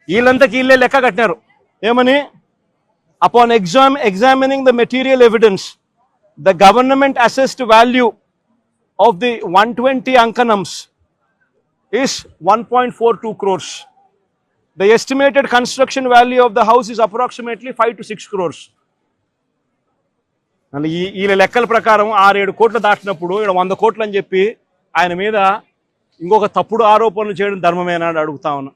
వీళ్ళంతకి వీళ్ళే లెక్క కట్టినారు. ఏమని? Upon examining the material evidence the government assessed value of the 120 అంకనమ్స్ is 1.42 crores. The estimated construction value of the house is approximately 5 to 6 crores. And ఈ లెక్కల ప్రకారం 6-7 కోట్లు దాటినప్పుడు ఇక్కడ 100 కోట్లు అని చెప్పి ఆయన మీద ఇంకొక తప్పుడు ఆరోపణలు చేయడం ధర్మమేనా అని అడుగుతా ఉన్నా.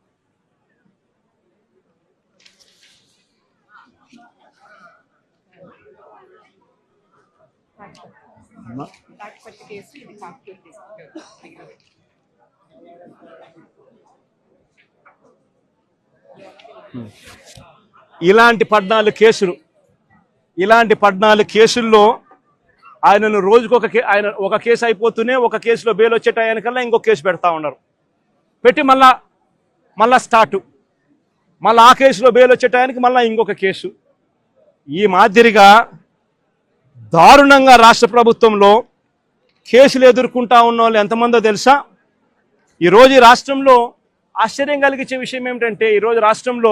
ఇలాంటి 14 కేసుల్లో ఆయనను రోజుకొక ఆయన ఒక కేసు అయిపోతూనే ఒక కేసులో బెయిల్ వచ్చే టయానికల్లా ఇంకో కేసు పెడతా ఉన్నారు. పెట్టి మళ్ళా స్టార్టు, మళ్ళీ ఆ కేసులో బెయిల్ వచ్చే టయానికి మళ్ళీ ఇంకొక కేసు. ఈ మాదిరిగా దారుణంగా రాష్ట్ర ప్రభుత్వంలో కేసులు ఎదుర్కొంటా ఉన్న వాళ్ళు ఎంతమందో తెలుసా? ఈరోజు ఈ రాష్ట్రంలో ఆశ్చర్యం కలిగించే విషయం ఏమిటంటే, ఈరోజు రాష్ట్రంలో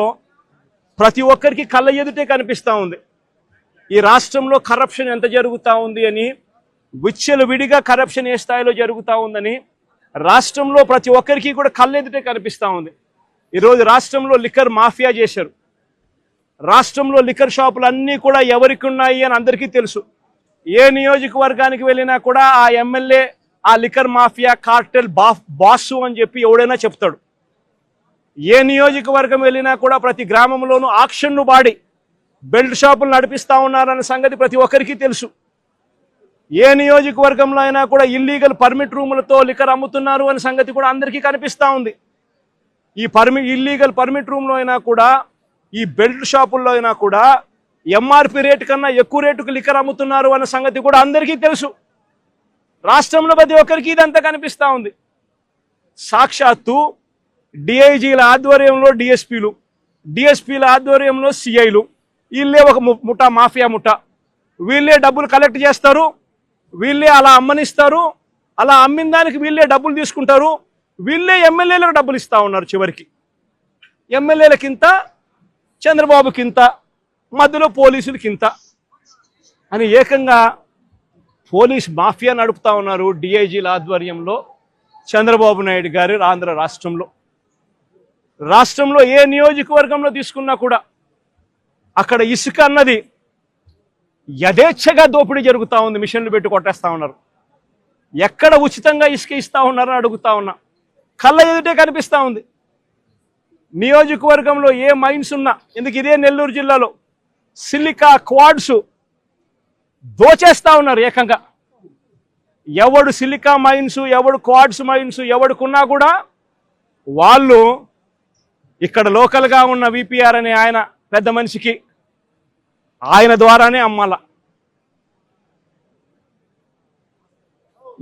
ప్రతి ఒక్కరికి కళ్ళ ఎదుటే కనిపిస్తూ ఉంది ఈ రాష్ట్రంలో కరప్షన్ ఎంత జరుగుతూ ఉంది అని, విచ్చలవిడిగా కరప్షన్ ఏ స్థాయిలో జరుగుతూ ఉందని రాష్ట్రంలో ప్రతి ఒక్కరికి కూడా కళ్ళ ఎదుటే కనిపిస్తూ ఉంది. ఈరోజు రాష్ట్రంలో లిక్కర్ మాఫియా చేశారు. రాష్ట్రంలో లిక్కర్ షాపులు అన్నీ కూడా ఎవరికి ఉన్నాయి అని అందరికీ తెలుసు. ఏ నియోజకవర్గానికి వెళ్ళినా కూడా ఆ ఎమ్మెల్యే ఆ లిక్కర్ మాఫియా కార్టెల్ బాసు అని చెప్పి ఎవడైనా చెప్తాడు. ఏ నియోజకవర్గం వెళ్ళినా కూడా ప్రతి గ్రామంలోనూ ఆక్షన్ను బాడి బెల్ట్ షాపులు నడిపిస్తూ ఉన్నారన్న సంగతి ప్రతి ఒక్కరికి తెలుసు. ఏ నియోజకవర్గంలో అయినా కూడా ఇల్లీగల్ పర్మిట్ రూములతో లిక్కర్ అమ్ముతున్నారు అనే సంగతి కూడా అందరికీ కనిపిస్తూ ఉంది. ఈ ఇల్లీగల్ పర్మిట్ రూమ్లో అయినా కూడా, ఈ బెల్ట్ షాపుల్లో అయినా కూడా ఎంఆర్పి రేటు కన్నా ఎక్కువ రేటుకు లిక్కర్ అమ్ముతున్నారు అన్న సంగతి కూడా అందరికీ తెలుసు. రాష్ట్రంలో ప్రతి ఒక్కరికి ఇదంతా కనిపిస్తూ ఉంది. సాక్షాత్తు డిఐజీల ఆధ్వర్యంలో డిఎస్పీల ఆధ్వర్యంలో సిఐలు, వీళ్ళే ఒక ముఠా, మాఫియా ముఠా. వీళ్ళే డబ్బులు కలెక్ట్ చేస్తారు, వీళ్ళే అలా అమ్మనిస్తారు, అలా అమ్మిన దానికి వీళ్ళే డబ్బులు తీసుకుంటారు, వీళ్ళే ఎమ్మెల్యేలకు డబ్బులు ఇస్తూ ఉన్నారు. చివరికి ఎమ్మెల్యేలకింత, చంద్రబాబుకింత, మధ్యలో పోలీసులకింత అని ఏకంగా పోలీస్ మాఫియా నడుపుతా ఉన్నారు డిఐజీల ఆధ్వర్యంలో చంద్రబాబు నాయుడు గారి ఆంధ్ర రాష్ట్రంలో ఏ నియోజకవర్గంలో తీసుకున్నా కూడా అక్కడ ఇసుక అన్నది యథేచ్ఛగా దోపిడీ జరుగుతూ ఉంది. మిషన్లు పెట్టి కొట్టేస్తా ఉన్నారు. ఎక్కడ ఉచితంగా ఇసుక ఇస్తా ఉన్నారని అడుగుతా ఉన్నా. కళ్ళ ఎదుటే కనిపిస్తూ ఉంది. నియోజకవర్గంలో ఏ మైన్స్ ఉన్నా, ఎందుకు ఇదే నెల్లూరు జిల్లాలో సిలికా క్వాడ్స్ దోచేస్తా ఉన్నారు ఏకంగా. ఎవడు సిలికా మైన్స్, ఎవడు క్వాడ్స్ మైన్స్ ఎవడుకున్నా కూడా వాళ్ళు ఇక్కడ లోకల్గా ఉన్న విపిఆర్ అనే ఆయన పెద్ద మనిషికి ఆయన ద్వారానే అమ్మాల.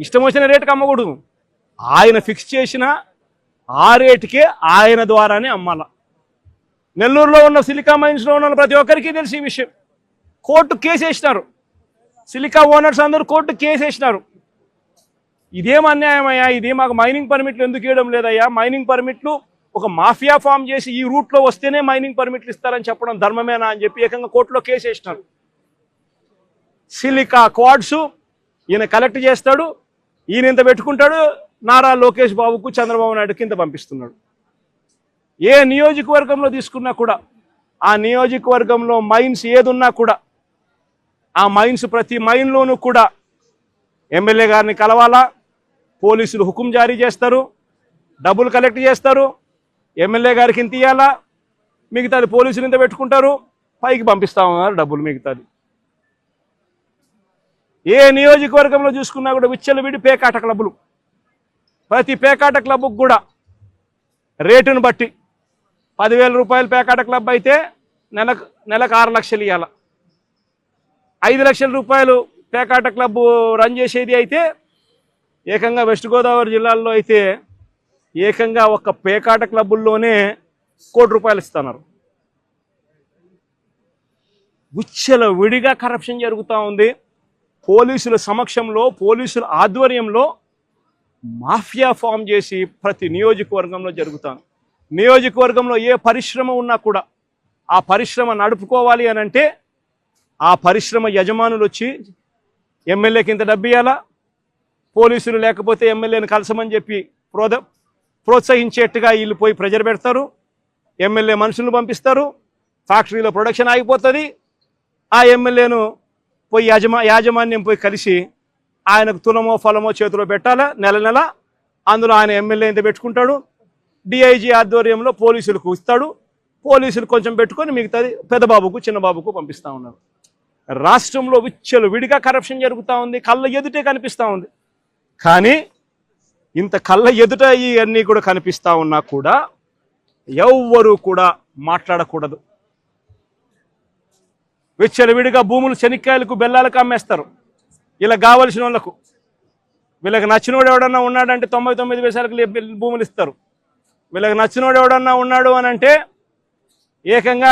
ఇష్టం వచ్చిన రేటుకి అమ్మకూడదు. ఆయన ఫిక్స్ చేసిన ఆ రేటుకే ఆయన ద్వారానే అమ్మాల. నెల్లూరులో ఉన్న సిలికా మైన్స్లో ఉన్న ప్రతి ఒక్కరికి తెలిసి ఈ విషయం. కోర్టు కేసు వేసినారు. సిలికా ఓనర్స్ అందరూ కోర్టు కేసు వేసినారు. ఇదేం అన్యాయమయ్యా, ఇది మాకు మైనింగ్ పర్మిట్లు ఎందుకు ఇవ్వడం లేదయ్యా, మైనింగ్ పర్మిట్లు ఒక మాఫియా ఫామ్ చేసి ఈ రూట్లో వస్తేనే మైనింగ్ పర్మిట్లు ఇస్తారని చెప్పడం ధర్మమేనా అని చెప్పి ఏకంగా కోర్టులో కేసు వేసినారు. సిలికా క్వాడ్స్ ఈయన కలెక్ట్ చేస్తాడు, ఈయన ఇంత పెట్టుకుంటాడు, నారా లోకేష్ బాబుకు చంద్రబాబు నాయుడుకి ఇంత పంపిస్తున్నాడు. ఏ నియోజకవర్గంలో తీసుకున్నా కూడా ఆ నియోజకవర్గంలో మైన్స్ ఏదున్నా కూడా ఆ మైన్స్ ప్రతి మైన్లోనూ కూడా ఎమ్మెల్యే గారిని కలవాలా, పోలీసులు హుకుం జారీ చేస్తారు, డబ్బులు కలెక్ట్ చేస్తారు, ఎమ్మెల్యే గారికి ఇంత ఇవ్వాలా, మిగతాది పోలీసులు ఇంత పెట్టుకుంటారు, పైకి పంపిస్తా ఉన్నారు డబ్బులు మిగతాది. ఏ నియోజకవర్గంలో చూసుకున్నా కూడా విచ్చలవిడి పేకాట క్లబ్బులు. ప్రతి పేకాట క్లబ్కు కూడా రేటును బట్టి 10,000 రూపాయలు పేకాట క్లబ్ అయితే నెలకు 6 లక్షలు ఇవ్వాల. 5 లక్షల రూపాయలు పేకాట క్లబ్ రన్ చేసేది అయితే ఏకంగా వెస్ట్ గోదావరి జిల్లాలో అయితే ఏకంగా ఒక పేకాట క్లబ్బుల్లోనే 1 కోటి రూపాయలు ఇస్తున్నారు. విచ్చల విడిగా కరప్షన్ జరుగుతూ ఉంది. పోలీసుల సమక్షంలో, పోలీసుల ఆధ్వర్యంలో మాఫియా ఫామ్ చేసి ప్రతి నియోజకవర్గంలో జరుగుతాను. నియోజకవర్గంలో ఏ పరిశ్రమ ఉన్నా కూడా ఆ పరిశ్రమ నడుపుకోవాలి అని అంటే ఆ పరిశ్రమ యజమానులు వచ్చి ఎమ్మెల్యేకి ఇంత డబ్బు ఇవ్వాలా, పోలీసులు లేకపోతే ఎమ్మెల్యేని కలసమని చెప్పి ప్రోత్సహించేట్టుగా వీళ్ళు పోయి ప్రెజర్ పెడతారు, ఎమ్మెల్యే మనుషులను పంపిస్తారు, ఫ్యాక్టరీలో ప్రొడక్షన్ ఆగిపోతుంది. ఆ ఎమ్మెల్యేను పోయి యాజమాన్యం పోయి కలిసి ఆయనకు తులమో ఫలమో చేతిలో పెట్టాలా నెల నెల, అందులో ఆయన ఎమ్మెల్యే ఇంత పెట్టుకుంటాడు, డిఐజీ ఆధ్వర్యంలో పోలీసులకు ఇస్తాడు, పోలీసులు కొంచెం పెట్టుకొని మిగతాది పెద్దబాబుకు చిన్నబాబుకు పంపిస్తూ ఉన్నారు. రాష్ట్రంలో విచ్చలు విడిగా కరప్షన్ జరుగుతూ ఉంది, కళ్ళ ఎదుటే కనిపిస్తూ ఉంది. కానీ ఇంత కళ్ళ ఎదుట ఇవన్నీ కూడా కనిపిస్తూ ఉన్నా కూడా ఎవ్వరూ కూడా మాట్లాడకూడదు. విచ్చలు విడిగా భూములు శనిక్కాయలకు బెల్లాలకు అమ్మేస్తారు. ఇలా కావలసిన వాళ్ళకు, వీళ్ళకి నచ్చినోడు ఎవడన్నా ఉన్నాడంటే 99 పైసలకు భూములు ఇస్తారు. వీళ్ళకి నచ్చినోడు ఎవడన్నా ఉన్నాడు అని అంటే ఏకంగా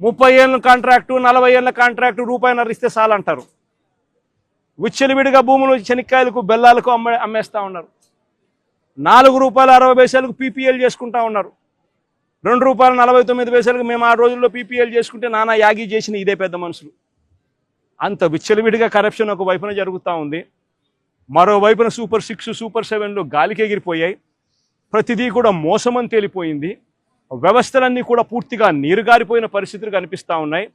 30 ఏళ్ళ కాంట్రాక్టు, 40 ఏళ్ళ కాంట్రాక్టు, రూపాయిన్నర ఇస్తే చాలంటారు. విచ్చలవిడిగా భూములు శనిక్కాయలకు బెల్లాలకు అమ్మేస్తూ ఉన్నారు. 4 రూపాయల 60 పైసలకు పీపీఎల్ చేసుకుంటా ఉన్నారు. 2 రూపాయల 49 పైసలకు మేము ఆ రోజుల్లో పీపీఎల్ చేసుకుంటే నానా యాగి చేసిన ఇదే పెద్ద మనుషులు. అంత విచ్చలవిడిగా కరప్షన్ ఒక వైపున జరుగుతూ ఉంది. మరోవైపున సూపర్ 6, సూపర్ 7లు గాలికి ఎగిరిపోయాయి. ప్రతిదీ కూడా మోసమని తేలిపోయింది. వ్యవస్థలన్నీ కూడా పూర్తిగా నీరుగారిపోయిన పరిస్థితులు కనిపిస్తూ ఉన్నాయి.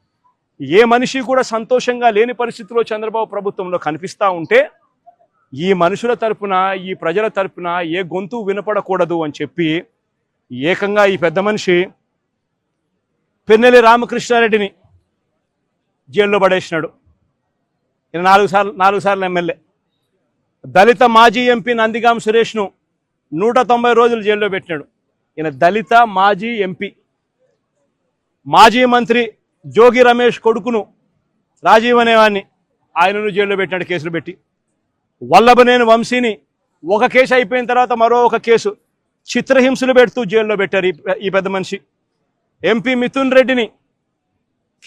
ఏ మనిషి కూడా సంతోషంగా లేని పరిస్థితిలో చంద్రబాబు ప్రభుత్వంలో కనిపిస్తూ ఉంటే ఈ మనుషుల తరపున, ఈ ప్రజల తరపున ఏ గొంతు వినపడకూడదు అని చెప్పి ఏకంగా ఈ పెద్ద మనిషి పెన్నెల్లి రామకృష్ణారెడ్డిని జైల్లో పడేసినాడు. ఈయన 4 సార్లు ఎమ్మెల్యే. దళిత మాజీ ఎంపీ నందిగాం సురేష్ను 190 రోజులు జైల్లో పెట్టినాడు. ఈయన దళిత మాజీ ఎంపీ. మాజీ మంత్రి జోగి రమేష్ కొడుకును రాజీవ్ అనేవాడిని ఆయనను జైల్లో పెట్టినాడు కేసులు పెట్టి. వల్లభనేని వంశీని ఒక కేసు అయిపోయిన తర్వాత మరో ఒక కేసు చిత్రహింసలు పెడుతూ జైల్లో పెట్టారు ఈ పెద్ద మనిషి. ఎంపీ మిథున్ రెడ్డిని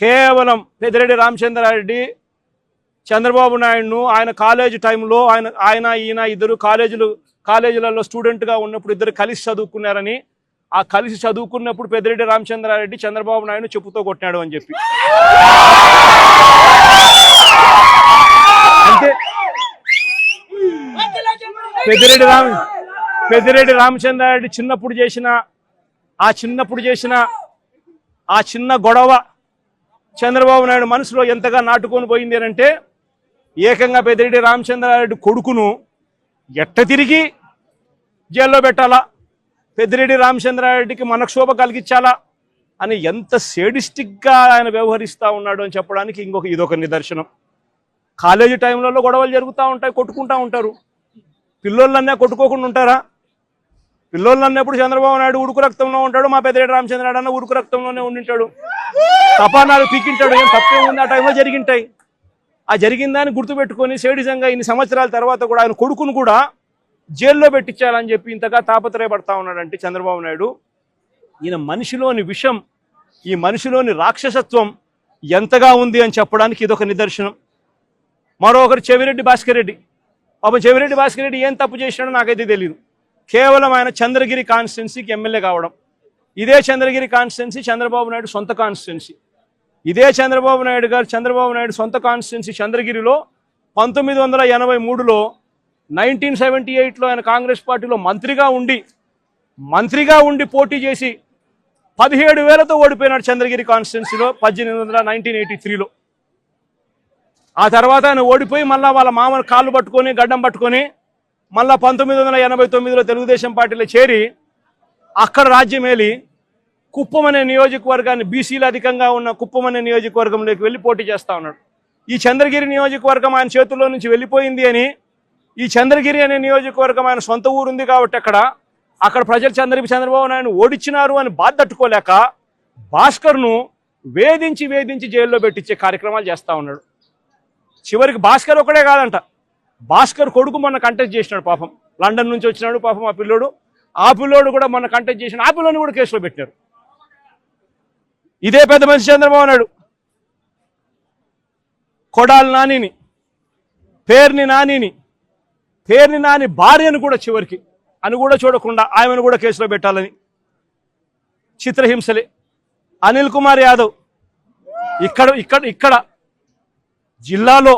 కేవలం పెద్దిరెడ్డి రామచంద్రారెడ్డి చంద్రబాబు నాయుడును ఆయన కాలేజీ టైంలో ఈయన ఇద్దరు కాలేజీలలో స్టూడెంట్గా ఉన్నప్పుడు ఇద్దరు కలిసి చదువుకున్నారని, ఆ కలిసి చదువుకున్నప్పుడు పెద్దిరెడ్డి రామచంద్రారెడ్డి చంద్రబాబు నాయుడు చెప్పుతో కొట్టినాడు అని చెప్పి. అంటే పెద్దిరెడ్డి రామచంద్రారెడ్డి చిన్నప్పుడు చేసిన ఆ చిన్న గొడవ చంద్రబాబు నాయుడు మనసులో ఎంతగా నాటుకొని పోయింది అంటే ఏకంగా పెద్దిరెడ్డి రామచంద్రారెడ్డి కొడుకును ఎట్ట తిరిగి జైల్లో పెట్టాలా, పెద్దిరెడ్డి రామచంద్రారెడ్డికి మనక్షోభ కలిగించాలా అని ఎంత సేడిస్టిక్గా ఆయన వ్యవహరిస్తూ ఉన్నాడు అని చెప్పడానికి ఇదొక నిదర్శనం. కాలేజీ టైంలలో గొడవలు జరుగుతూ ఉంటాయి, కొట్టుకుంటూ ఉంటారు. పిల్లోళ్ళన్నా కొట్టుకోకుండా ఉంటారా? పిల్లోళ్ళు అన్నప్పుడు చంద్రబాబు నాయుడు ఉడుకు రక్తంలో ఉంటాడు, మా పెద్దిరెడ్డి రామచంద్రరాడు అన్న ఉడుకు రక్తంలోనే ఉండింటాడు, తపానాలు పీకింటాడు. ఏం తప్పే ఉంది? ఆ టైంలో జరిగింటాయి. ఆ జరిగిందాన్ని గుర్తుపెట్టుకొని సేడిజంగా ఇన్ని సంవత్సరాల తర్వాత కూడా ఆయన కొడుకును కూడా జైల్లో పెట్టించాలని చెప్పి ఇంతగా తాపత్రయపడతా ఉన్నాడంటే చంద్రబాబు నాయుడు, ఈయన మనిషిలోని విషం, ఈ మనిషిలోని రాక్షసత్వం ఎంతగా ఉంది అని చెప్పడానికి ఇదొక నిదర్శనం. మరొకరు చెవిరెడ్డి భాస్కర్ రెడ్డి. పాపం చెవిరెడ్డి భాస్కర్ రెడ్డి ఏం తప్పు చేసినాడో నాకైతే తెలియదు. కేవలం ఆయన చంద్రగిరి కాన్స్టిట్యున్సీకి ఎమ్మెల్యే కావడం. ఇదే చంద్రగిరి కాన్స్టిట్యున్సీ చంద్రబాబు నాయుడు సొంత కాన్స్టిట్యున్సీ. ఇదే చంద్రబాబు నాయుడు సొంత కాన్స్టిట్యున్సీ చంద్రగిరిలో 1983లో 1978లో ఆయన కాంగ్రెస్ పార్టీలో మంత్రిగా ఉండి పోటీ చేసి 17,000తో ఓడిపోయినాడు చంద్రగిరి కాన్స్టిట్యున్సీలో 1983లో. ఆ తర్వాత ఆయన ఓడిపోయి మళ్ళా వాళ్ళ మామను కాళ్ళు పట్టుకొని గడ్డం పట్టుకొని మళ్ళా 1989లో తెలుగుదేశం పార్టీలో చేరి అక్కడ రాజ్యమేలి కుప్పం అనే నియోజకవర్గాన్ని, బీసీలు అధికంగా ఉన్న కుప్పం అనే నియోజకవర్గంలోకి వెళ్ళి పోటీ చేస్తూ ఉన్నాడు. ఈ చంద్రగిరి నియోజకవర్గం ఆయన చేతుల్లో నుంచి వెళ్ళిపోయింది అని, ఈ చంద్రగిరి అనే నియోజకవర్గం ఆయన సొంత ఊరుంది కాబట్టి అక్కడ ప్రజలు చంద్రబాబు నాయుడు ఓడించినారు అని బాధ తట్టుకోలేక భాస్కర్ను వేధించి జైల్లో పెట్టించే కార్యక్రమాలు చేస్తూ ఉన్నాడు. చివరికి భాస్కర్ ఒకడే కాదంట, భాస్కర్ కొడుకు మొన్న కంటెస్ట్ చేసినాడు. పాపం లండన్ నుంచి వచ్చినాడు పాపం ఆ పిల్లోడు కూడా మొన్న కంటెస్ట్ చేసినాడు. ఆ పిల్లోని కూడా కేసులో పెట్టినారు. ఇదే పెద్ద మనిషి చంద్రబాబు నాయుడు కొడాలి నానిని, పేర్ని నాని భార్యను కూడా చివరికి అని కూడా చూడకుండా ఆమెను కూడా కేసులో పెట్టాలని చిత్రహింసలే. అనిల్ కుమార్ యాదవ్ ఇక్కడ జిల్లాలో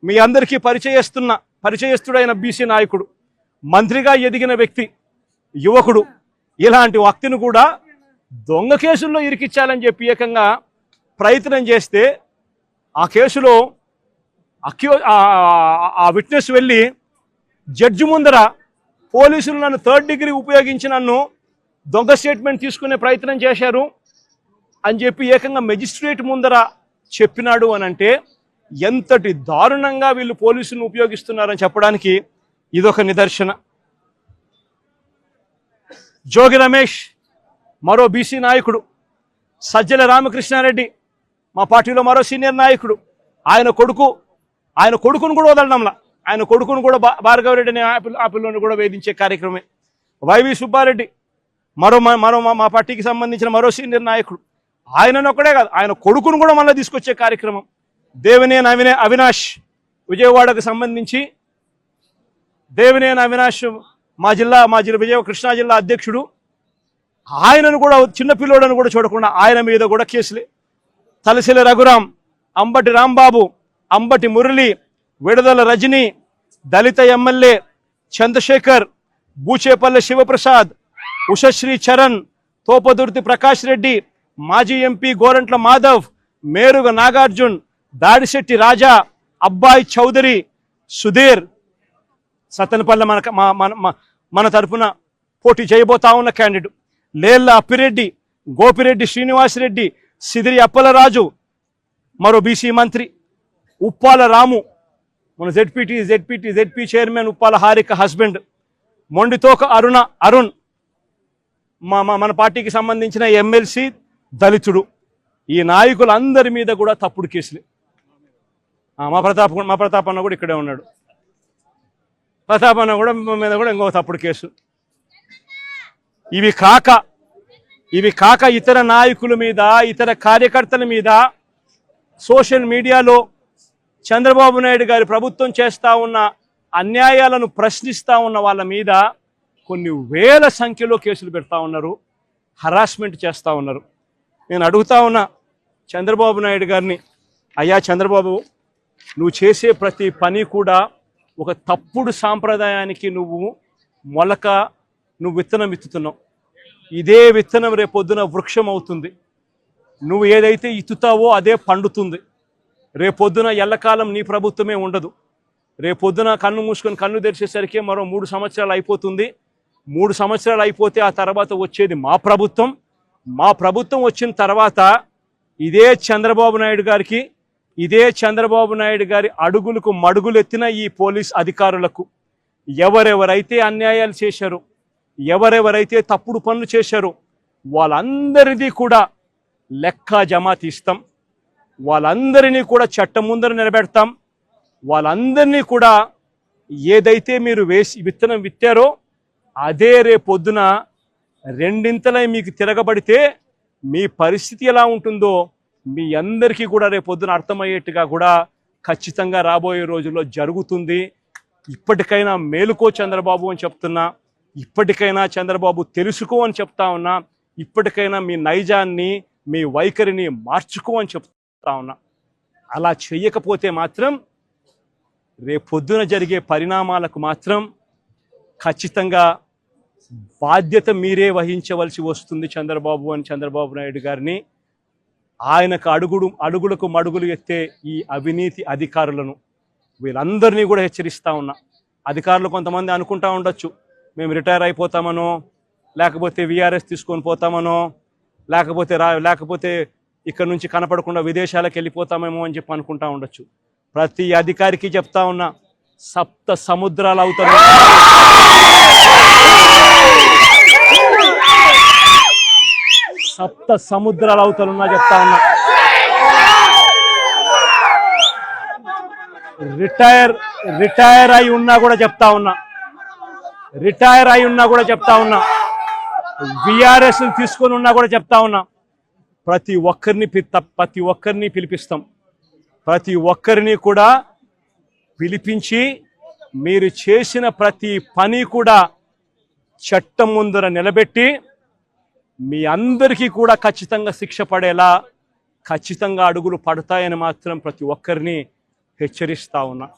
మీ అందరికీ పరిచయస్తుడైన బీసీ నాయకుడు, మంత్రిగా ఎదిగిన వ్యక్తి, యువకుడు, ఇలాంటి వ్యక్తిని కూడా దొంగ కేసుల్లో ఇరికిచ్చాలని చెప్పి ఏకంగా ప్రయత్నం చేస్తే ఆ కేసులో ఆ విట్నెస్ వెళ్ళి జడ్జి ముందర పోలీసులు నన్ను 3rd డిగ్రీ ఉపయోగించి నన్ను దొంగ స్టేట్మెంట్ తీసుకునే ప్రయత్నం చేశారు అని చెప్పి ఏకంగా మెజిస్ట్రేట్ ముందర చెప్పినాడు అని అంటే ఎంతటి దారుణంగా వీళ్ళు పోలీసులను ఉపయోగిస్తున్నారని చెప్పడానికి ఇదొక నిదర్శన. జోగి రమేష్ మరో బీసీ నాయకుడు, సజ్జల రామకృష్ణారెడ్డి మా పార్టీలో మరో సీనియర్ నాయకుడు, ఆయన కొడుకును కూడా వదలడంలా, ఆయన కొడుకును కూడా భార్గవరెడ్డి అనే ఆ పిల్లని కూడా వేధించే కార్యక్రమే. వైవి సుబ్బారెడ్డి మరో మా పార్టీకి సంబంధించిన మరో సీనియర్ నాయకుడు, ఆయనను ఒక్కడే కాదు ఆయన కొడుకును కూడా మళ్ళీ తీసుకొచ్చే కార్యక్రమం. దేవినేని అవినాష్ విజయవాడకు సంబంధించి దేవినేని అవినాష్ మా జిల్లా కృష్ణా జిల్లా అధ్యక్షుడు, ఆయనను కూడా చిన్నపిల్లోడని కూడా చూడకుండా ఆయన మీద కూడా కేసులే. తలసిల రఘురాం, అంబటి రాంబాబు, అంబటి మురళి, విడుదల రజని, దళిత ఎమ్మెల్యే చంద్రశేఖర్, బూచేపల్లె శివప్రసాద్, ఉషశ్రీ చరణ్, తోపదుర్తి ప్రకాష్ రెడ్డి, మాజీ ఎంపీ గోరంట్ల మాధవ్, మేరుగ నాగార్జున్, దాడిశెట్టి రాజా, అబ్బాయి చౌదరి, సుధీర్, సత్తెనపల్లె మన తరఫున పోటీ చేయబోతా ఉన్న క్యాండిడేట్, లేళ్ల అప్పిరెడ్డి, గోపిరెడ్డి శ్రీనివాసరెడ్డి, సిదిరి అప్పలరాజు, మరో బీసీ మంత్రి ఉప్పాల రాము, మన ZP chairman Uppala Harika husband, Mondithoka Arun మన పార్టీకి సంబంధించిన ఎమ్మెల్సీ దళితుడు. ఈ నాయకులందరి మీద కూడా తప్పుడు కేసులే. మా ప్రతాప్ అన్న కూడా ఇక్కడే ఉన్నాడు. ప్రతాప్ అన్న కూడా మీద కూడా ఇంకో తప్పుడు కేసు. ఇవి కాక ఇతర నాయకుల మీద, ఇతర కార్యకర్తల మీద సోషల్ మీడియాలో చంద్రబాబు నాయుడు గారి ప్రభుత్వం చేస్తూ ఉన్న అన్యాయాలను ప్రశ్నిస్తూ ఉన్న వాళ్ళ మీద కొన్ని వేల సంఖ్యలో కేసులు పెడతా ఉన్నారు, హరాస్మెంట్ చేస్తూ ఉన్నారు. నేను అడుగుతా ఉన్నా చంద్రబాబు నాయుడు గారిని, అయ్యా చంద్రబాబు, నువ్వు చేసే ప్రతి పని కూడా ఒక తప్పుడు సాంప్రదాయానికి నువ్వు విత్తనం విత్తుతున్నావు. ఇదే విత్తనం రేపొద్దున వృక్షం అవుతుంది. నువ్వు ఏదైతే ఇత్తుతావో అదే పండుతుంది. రేపొద్దున ఎల్లకాలం నీ ప్రభుత్వమే ఉండదు. రేపొద్దున కన్ను మూసుకొని కన్ను తెరిచేసరికి మరో 3 సంవత్సరాలు అయిపోతుంది. 3 సంవత్సరాలు అయిపోతే ఆ తర్వాత వచ్చేది మా ప్రభుత్వం. మా ప్రభుత్వం వచ్చిన తర్వాత ఇదే చంద్రబాబు నాయుడు గారి అడుగులకు మడుగులెత్తిన ఈ పోలీస్ అధికారులకు ఎవరెవరైతే అన్యాయాలు చేశారో, ఎవరెవరైతే తప్పుడు పనులు చేశారో వాళ్ళందరిది కూడా లెక్క జమా తీస్తాం. వాళ్ళందరినీ కూడా చట్టం ముందర నిలబెడతాం. వాళ్ళందరినీ కూడా ఏదైతే మీరు విత్తనం విత్తారో అదే రేపొద్దున రెండింతలై మీకు తిరగబడితే మీ పరిస్థితి ఎలా ఉంటుందో మీ అందరికీ కూడా రేపొద్దున అర్థమయ్యేట్టుగా కూడా ఖచ్చితంగా రాబోయే రోజుల్లో జరుగుతుంది. ఇప్పటికైనా మేలుకో చంద్రబాబు అని చెప్తున్నా. ఇప్పటికైనా చంద్రబాబు తెలుసుకో అని చెప్తా ఉన్నా. ఇప్పటికైనా మీ నైజాన్ని, మీ వైఖరిని మార్చుకో అని చెప్తా ఉన్నా. అలా చెయ్యకపోతే మాత్రం రేపొద్దున జరిగే పరిణామాలకు మాత్రం ఖచ్చితంగా బాధ్యత మీరే వహించవలసి వస్తుంది చంద్రబాబు నాయుడు గారిని. ఆయనకు అడుగులకు మడుగులు ఎత్తే ఈ అవినీతి అధికారులను వీళ్ళందరినీ కూడా హెచ్చరిస్తా ఉన్నా. అధికారులు కొంతమంది అనుకుంటా ఉండొచ్చు, మేము రిటైర్ అయిపోతామనో, లేకపోతే విఆర్ఎస్ తీసుకొని పోతామనో, లేకపోతే ఇక్కడ నుంచి కనపడకుండా విదేశాలకు వెళ్ళిపోతామేమో అని చెప్పి అనుకుంటా ఉండొచ్చు. ప్రతి అధికారికి చెప్తా ఉన్నా, 7 సముద్రాలు అవుతాయి. 7 సముద్రాలు అవుతానున్నా చెప్తా ఉన్నా. రిటైర్ అయి ఉన్నా కూడా చెప్తా ఉన్నా. విఆర్ఎస్ తీసుకొని ఉన్నా కూడా చెప్తా ఉన్నా. ప్రతి ఒక్కరిని పిలిపిస్తాం. ప్రతి ఒక్కరిని కూడా పిలిపించి మీరు చేసిన ప్రతి పని కూడా చట్టం ముందర నిలబెట్టి మీ అందరికీ కూడా ఖచ్చితంగా శిక్ష పడేలా ఖచ్చితంగా అడుగులు పడతాయని మాత్రం ప్రతి ఒక్కరిని హెచ్చరిస్తా ఉన్నా.